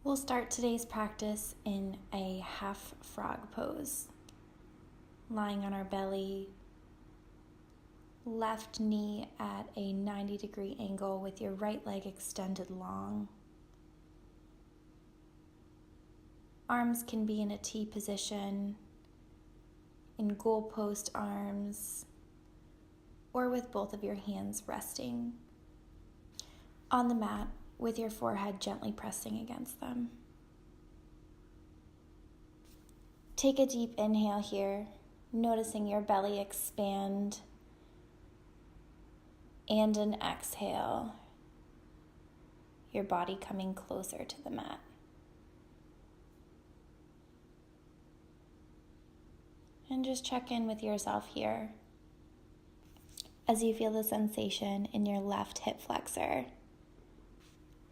We'll start today's practice in a half frog pose, lying on our belly, left knee at a 90-degree angle with your right leg extended long. Arms can be in a T position, in goalpost arms, or with both of your hands resting on the mat with your forehead gently pressing against them. Take a deep inhale here, noticing your belly expand, and an exhale, your body coming closer to the mat. And just check in with yourself here as you feel the sensation in your left hip flexor,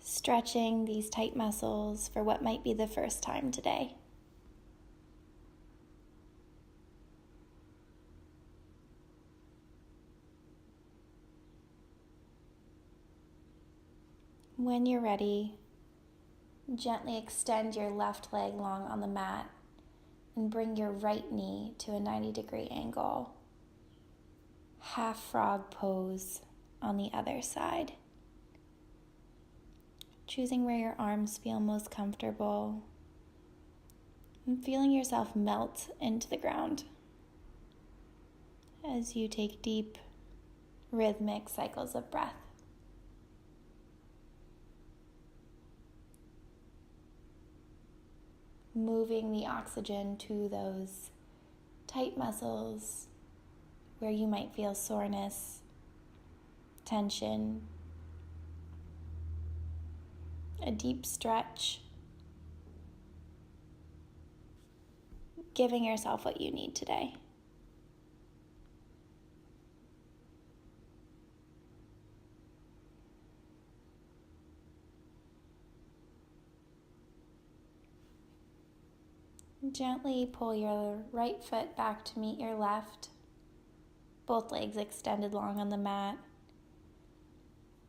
stretching these tight muscles for what might be the first time today. When you're ready, gently extend your left leg long on the mat and bring your right knee to a 90-degree angle. Half frog pose on the other side. Choosing where your arms feel most comfortable and feeling yourself melt into the ground as you take deep, rhythmic cycles of breath. Moving the oxygen to those tight muscles where you might feel soreness, tension, a deep stretch, giving yourself what you need today. Gently pull your right foot back to meet your left, both legs extended long on the mat,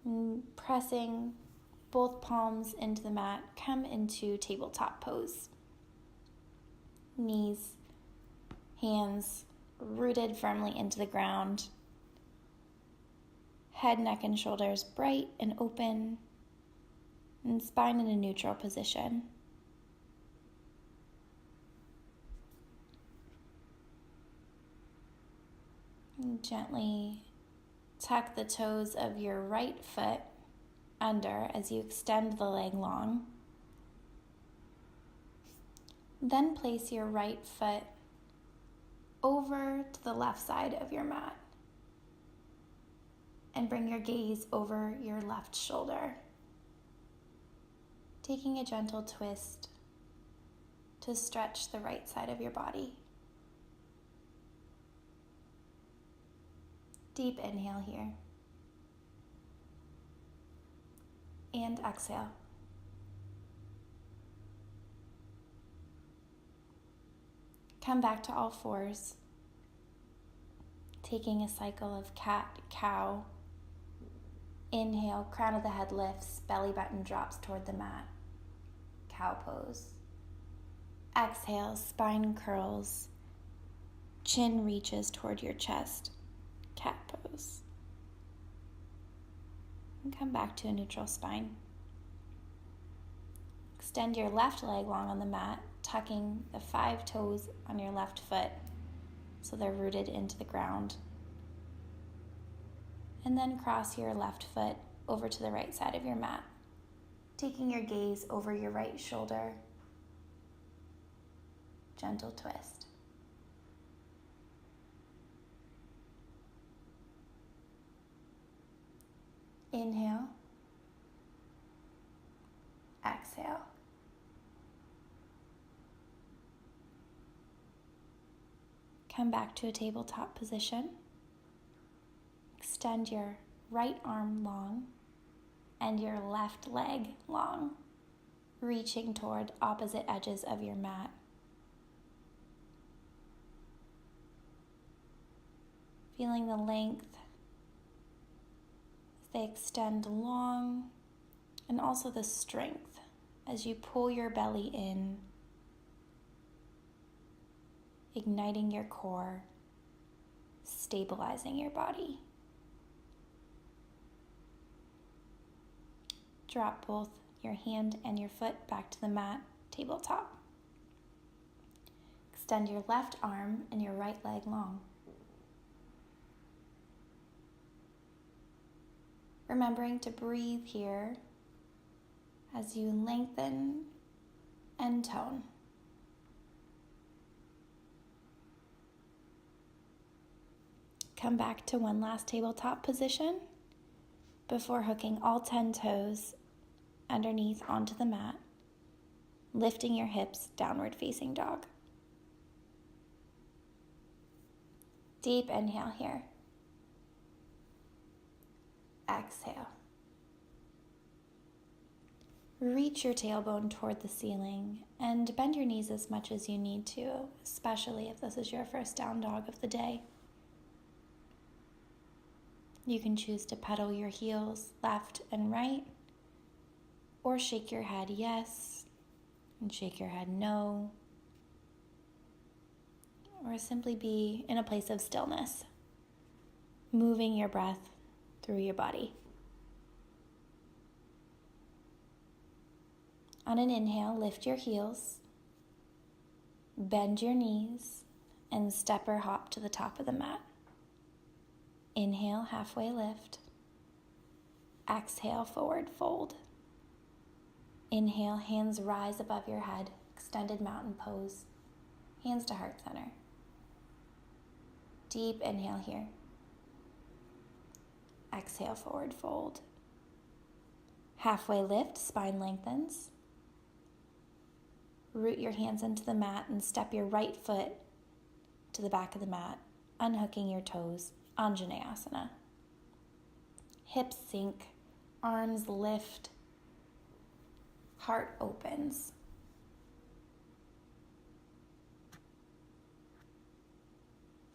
and pressing both palms into the mat, come into tabletop pose. Knees, hands rooted firmly into the ground. Head, neck, and shoulders bright and open, and spine in a neutral position. And gently tuck the toes of your right foot under as you extend the leg long. Then place your right foot over to the left side of your mat and bring your gaze over your left shoulder, taking a gentle twist to stretch the right side of your body. Deep inhale here. And exhale. Come back to all fours, taking a cycle of cat, cow. Inhale, crown of the head lifts, belly button drops toward the mat. Cow pose. Exhale, spine curls, chin reaches toward your chest. Cat pose. And come back to a neutral spine. Extend your left leg long on the mat, tucking the 5 toes on your left foot so they're rooted into the ground. And then cross your left foot over to the right side of your mat, taking your gaze over your right shoulder. Gentle twist. Inhale. Exhale. Come back to a tabletop position. Extend your right arm long and your left leg long, reaching toward opposite edges of your mat. Feeling the length as they extend long, and also the strength as you pull your belly in, igniting your core, stabilizing your body. Drop both your hand and your foot back to the mat, tabletop. Extend your left arm and your right leg long. Remembering to breathe here as you lengthen and tone. Come back to one last tabletop position before hooking all 10 toes underneath onto the mat, lifting your hips, downward facing dog. Deep inhale here. Exhale. Reach your tailbone toward the ceiling and bend your knees as much as you need to, especially if this is your first down dog of the day. You can choose to pedal your heels left and right, or shake your head yes and shake your head no, or simply be in a place of stillness, moving your breath through your body. On an inhale, lift your heels, bend your knees, and step or hop to the top of the mat. Inhale, halfway lift. Exhale, forward fold. Inhale, hands rise above your head, extended mountain pose, hands to heart center. Deep inhale here. Exhale, forward fold. Halfway lift, spine lengthens. Root your hands into the mat and step your right foot to the back of the mat, unhooking your toes, Anjaneyasana. Hips sink, arms lift, heart opens.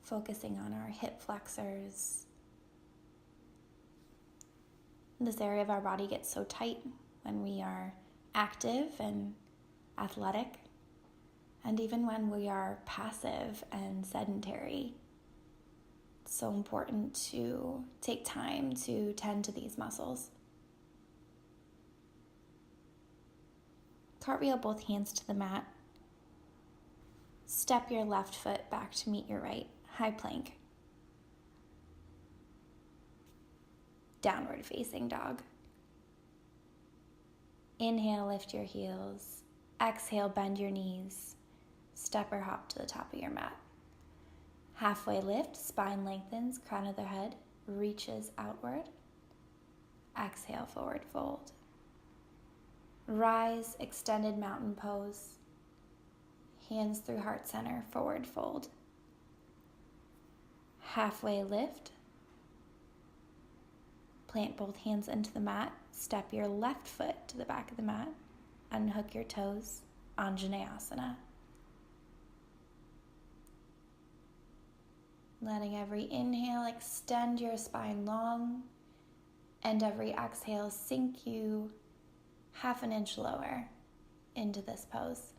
Focusing on our hip flexors. This area of our body gets so tight when we are active and athletic, and even when we are passive and sedentary. It's so important to take time to tend to these muscles. Cartwheel both hands to the mat. Step your left foot back to meet your right. High plank. Downward facing dog. Inhale, lift your heels. Exhale, bend your knees. Step or hop to the top of your mat. Halfway lift, spine lengthens, crown of the head reaches outward. Exhale, forward fold. Rise, extended mountain pose. Hands through heart center, forward fold. Halfway lift. Plant both hands into the mat. Step your left foot to the back of the mat. Unhook your toes, Anjaneyasana. Letting every inhale extend your spine long, and every exhale sink you half an inch lower into this pose.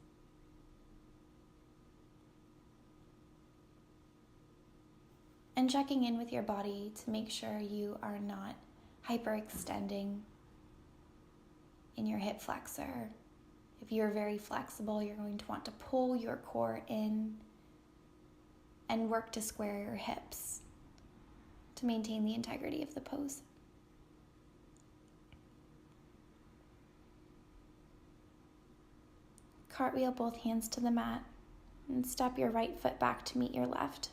And checking in with your body to make sure you are not hyperextending in your hip flexor. If you're very flexible, you're going to want to pull your core in and work to square your hips to maintain the integrity of the pose. Cartwheel both hands to the mat and step your right foot back to meet your left,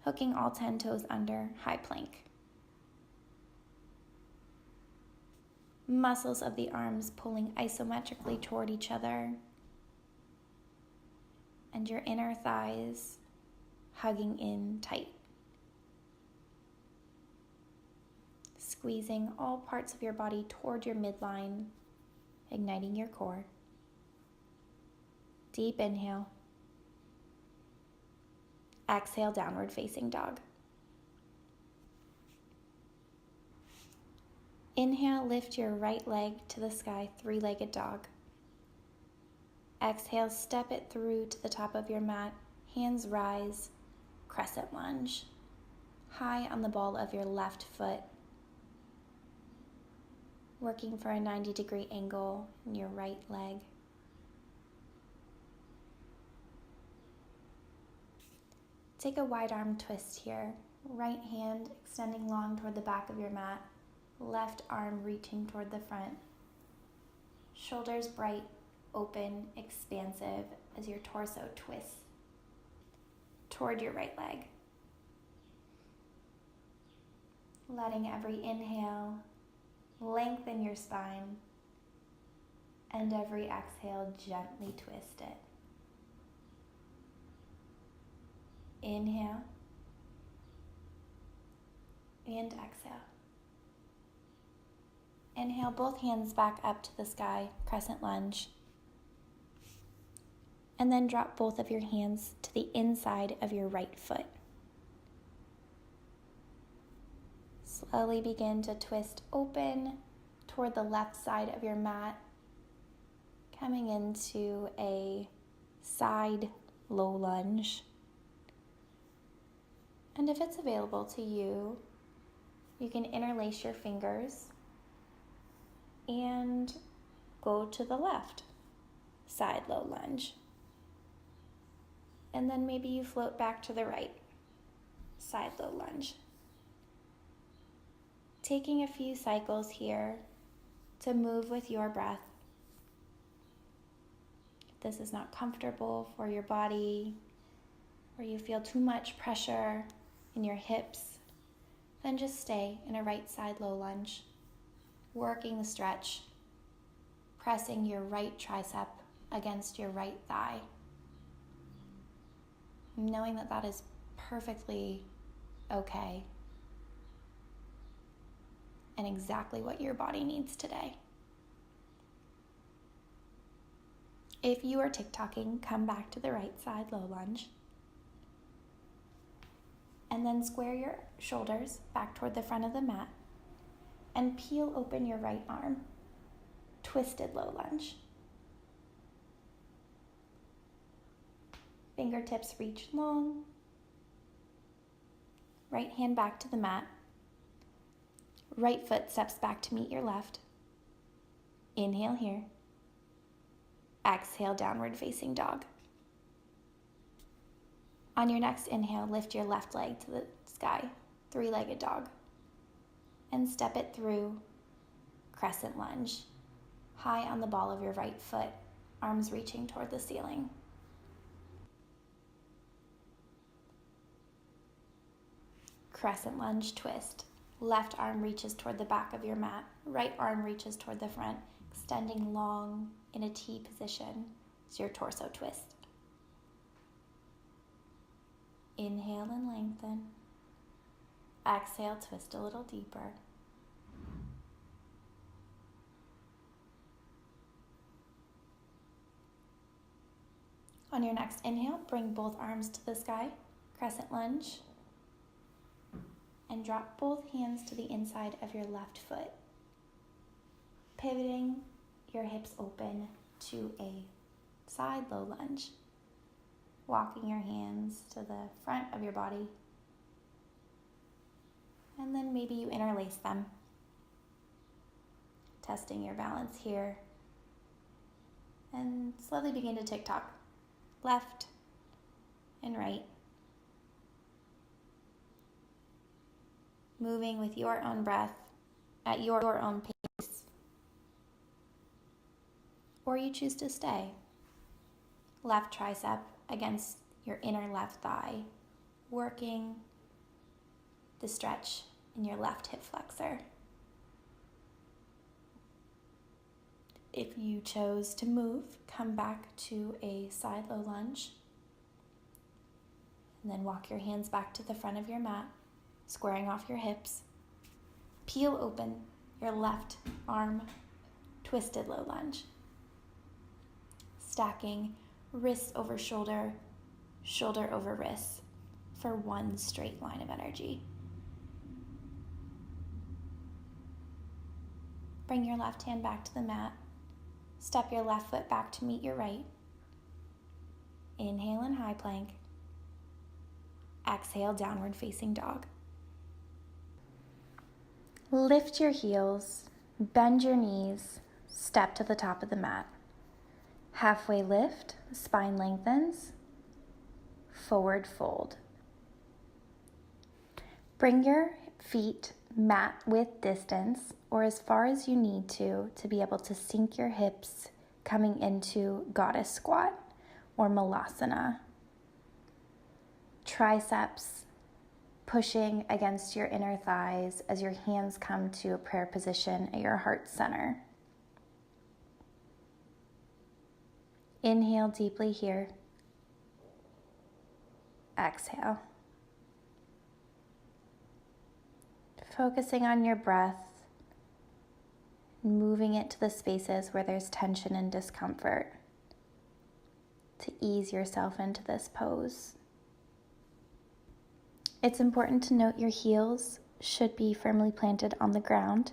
hooking all 10 toes under, high plank. Muscles of the arms pulling isometrically toward each other, and your inner thighs hugging in tight. Squeezing all parts of your body toward your midline, igniting your core. Deep inhale. Exhale, downward facing dog. Inhale, lift your right leg to the sky, three-legged dog. Exhale, step it through to the top of your mat. Hands rise, crescent lunge. High on the ball of your left foot. Working for a 90-degree angle in your right leg. Take a wide arm twist here. Right hand extending long toward the back of your mat. Left arm reaching toward the front. Shoulders bright, open, expansive as your torso twists toward your right leg. Letting every inhale lengthen your spine, and every exhale gently twist it. Inhale and exhale. Inhale, both hands back up to the sky, crescent lunge. And then drop both of your hands to the inside of your right foot. Slowly begin to twist open toward the left side of your mat, coming into a side low lunge. And if it's available to you, you can interlace your fingers and go to the left side low lunge. And then maybe you float back to the right side low lunge. Taking a few cycles here to move with your breath. If this is not comfortable for your body, or you feel too much pressure in your hips, then just stay in a right side low lunge, working the stretch, pressing your right tricep against your right thigh, knowing that that is perfectly okay and exactly what your body needs today. If you are TikToking, come back to the right side low lunge. And then square your shoulders back toward the front of the mat and peel open your right arm. Twisted low lunge. Fingertips reach long. Right hand back to the mat. Right foot steps back to meet your left. Inhale here. Exhale, downward facing dog. On your next inhale, lift your left leg to the sky, three-legged dog. And step it through, crescent lunge. High on the ball of your right foot, arms reaching toward the ceiling. Crescent lunge twist. Left arm reaches toward the back of your mat. Right arm reaches toward the front, extending long in a T position as your torso twist. Inhale and lengthen. Exhale, twist a little deeper. On your next inhale, bring both arms to the sky, crescent lunge. And drop both hands to the inside of your left foot, pivoting your hips open to a side low lunge, walking your hands to the front of your body, and then maybe you interlace them, testing your balance here, and slowly begin to tick-tock, left and right. Moving with your own breath at your own pace. Or you choose to stay. Left tricep against your inner left thigh, working the stretch in your left hip flexor. If you chose to move, come back to a side low lunge. And then walk your hands back to the front of your mat, squaring off your hips. Peel open your left arm, twisted low lunge. Stacking wrist over shoulder, shoulder over wrist for one straight line of energy. Bring your left hand back to the mat. Step your left foot back to meet your right. Inhale in high plank. Exhale, downward facing dog. Lift your heels, bend your knees, step to the top of the mat. Halfway lift, spine lengthens, forward fold. Bring your feet mat width distance or as far as you need to be able to sink your hips coming into goddess squat or malasana. Triceps pushing against your inner thighs as your hands come to a prayer position at your heart center. Inhale deeply here. Exhale. Focusing on your breath, moving it to the spaces where there's tension and discomfort to ease yourself into this pose. It's important to note your heels should be firmly planted on the ground.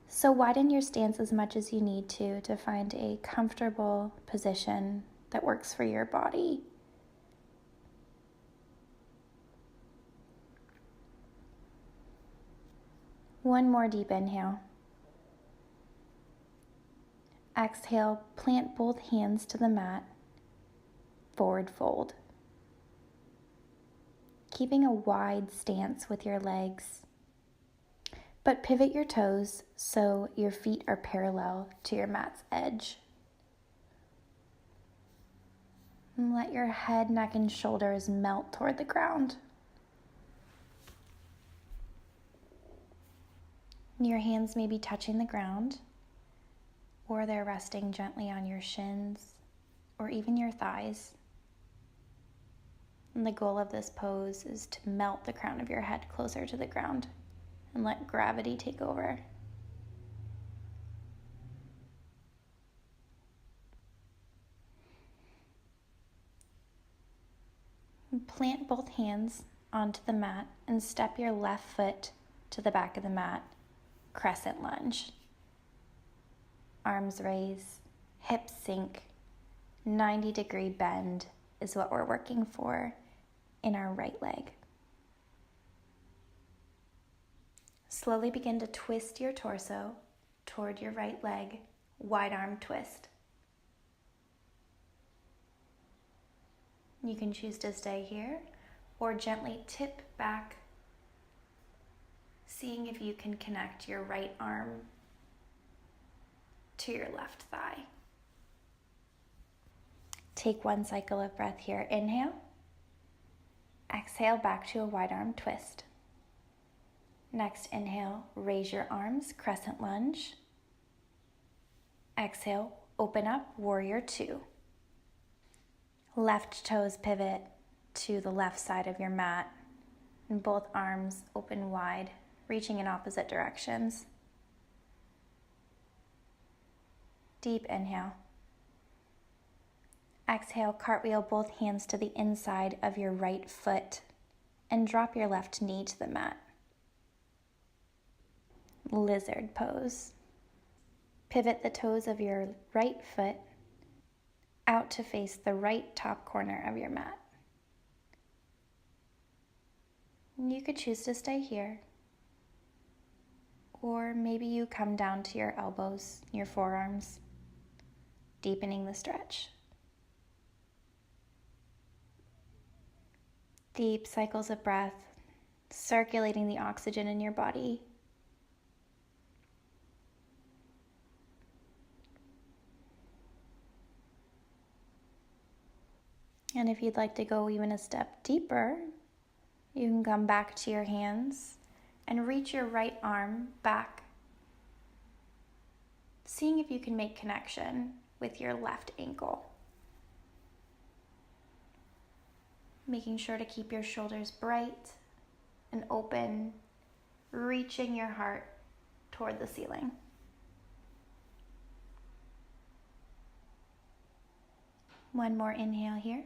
So widen your stance as much as you need to find a comfortable position that works for your body. One more deep inhale. Exhale, plant both hands to the mat, forward fold. Keeping a wide stance with your legs, but pivot your toes so your feet are parallel to your mat's edge. And let your head, neck, and shoulders melt toward the ground. Your hands may be touching the ground, or they're resting gently on your shins, or even your thighs. And the goal of this pose is to melt the crown of your head closer to the ground and let gravity take over. Plant both hands onto the mat and step your left foot to the back of the mat, crescent lunge. Arms raise, hips sink, 90-degree bend is what we're working for in our right leg. Slowly begin to twist your torso toward your right leg, wide arm twist. You can choose to stay here or gently tip back, seeing if you can connect your right arm to your left thigh. Take one cycle of breath here. Inhale. Exhale back to a wide arm twist. Next inhale, raise your arms, crescent lunge. Exhale, open up, warrior two. Left toes pivot to the left side of your mat, and both arms open wide, reaching in opposite directions. Deep inhale. Exhale, cartwheel both hands to the inside of your right foot and drop your left knee to the mat. Lizard pose. Pivot the toes of your right foot out to face the right top corner of your mat. You could choose to stay here, or maybe you come down to your elbows, your forearms, deepening the stretch. Deep cycles of breath, circulating the oxygen in your body. And if you'd like to go even a step deeper, you can come back to your hands and reach your right arm back, seeing if you can make connection with your left ankle. Making sure to keep your shoulders bright and open, reaching your heart toward the ceiling. One more inhale here.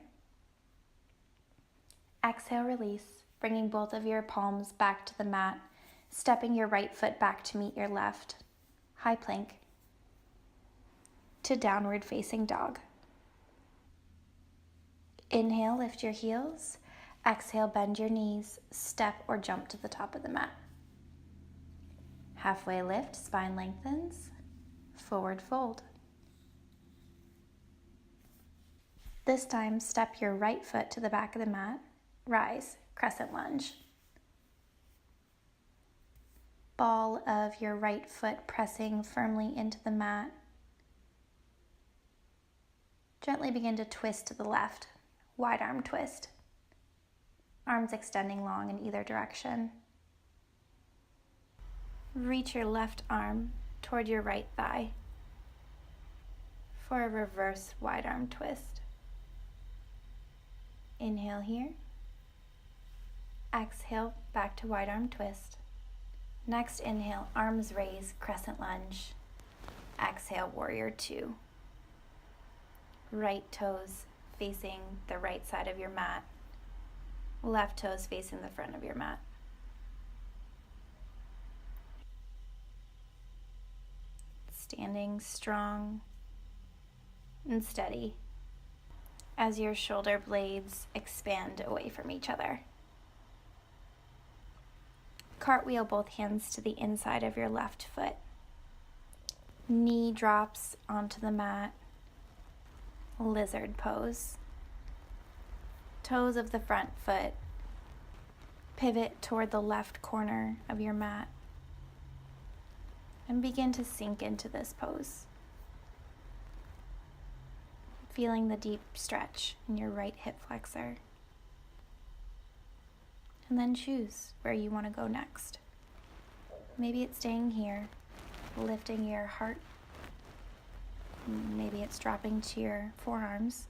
Exhale, release, bringing both of your palms back to the mat, stepping your right foot back to meet your left. High plank to downward facing dog. Inhale, lift your heels. Exhale, bend your knees, step or jump to the top of the mat. Halfway lift, spine lengthens, forward fold. This time, step your right foot to the back of the mat, rise, crescent lunge. Ball of your right foot pressing firmly into the mat. Gently begin to twist to the left, wide arm twist. Arms extending long in either direction. Reach your left arm toward your right thigh for a reverse wide arm twist. Inhale here. Exhale, back to wide arm twist. Next inhale, arms raise, crescent lunge. Exhale, warrior two. Right toes facing the right side of your mat. Left toes facing the front of your mat. Standing strong and steady as your shoulder blades expand away from each other. Cartwheel both hands to the inside of your left foot. Knee drops onto the mat. Lizard pose. Toes of the front foot pivot toward the left corner of your mat and begin to sink into this pose. Feeling the deep stretch in your right hip flexor. And then choose where you want to go next. Maybe it's staying here, lifting your heart. Maybe it's dropping to your forearms.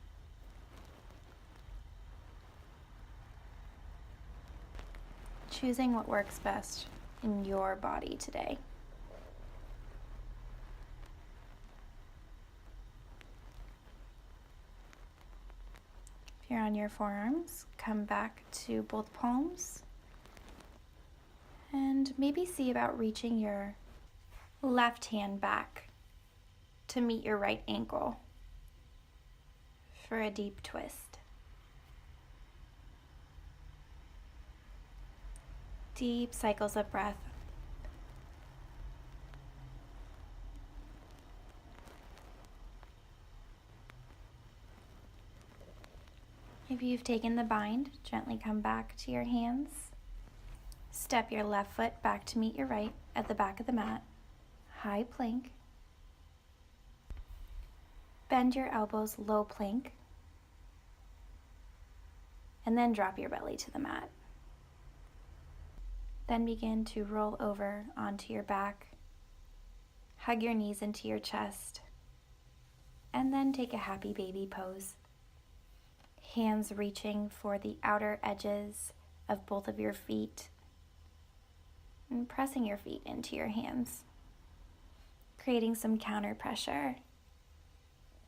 Choosing what works best in your body today. If you're on your forearms, come back to both palms and maybe see about reaching your left hand back to meet your right ankle for a deep twist. Deep cycles of breath. If you've taken the bind, gently come back to your hands. Step your left foot back to meet your right at the back of the mat. High plank. Bend your elbows, low plank. And then drop your belly to the mat. Then begin to roll over onto your back. Hug your knees into your chest. And then take a happy baby pose. Hands reaching for the outer edges of both of your feet. And pressing your feet into your hands. Creating some counter pressure.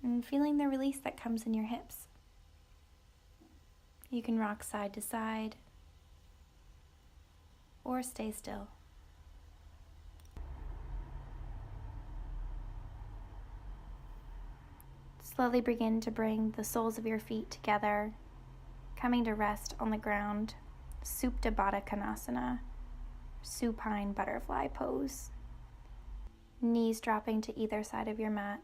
And feeling the release that comes in your hips. You can rock side to side or stay still. Slowly begin to bring the soles of your feet together, coming to rest on the ground. Suptabadhakonasana, supine butterfly pose. Knees dropping to either side of your mat.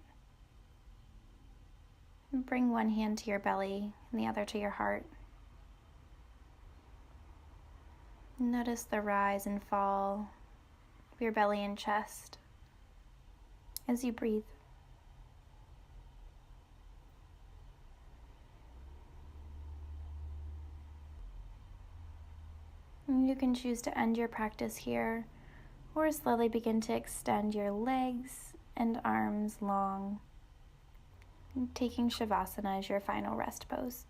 And bring one hand to your belly and the other to your heart. Notice the rise and fall of your belly and chest as you breathe. And you can choose to end your practice here or slowly begin to extend your legs and arms long, taking Shavasana as your final rest pose.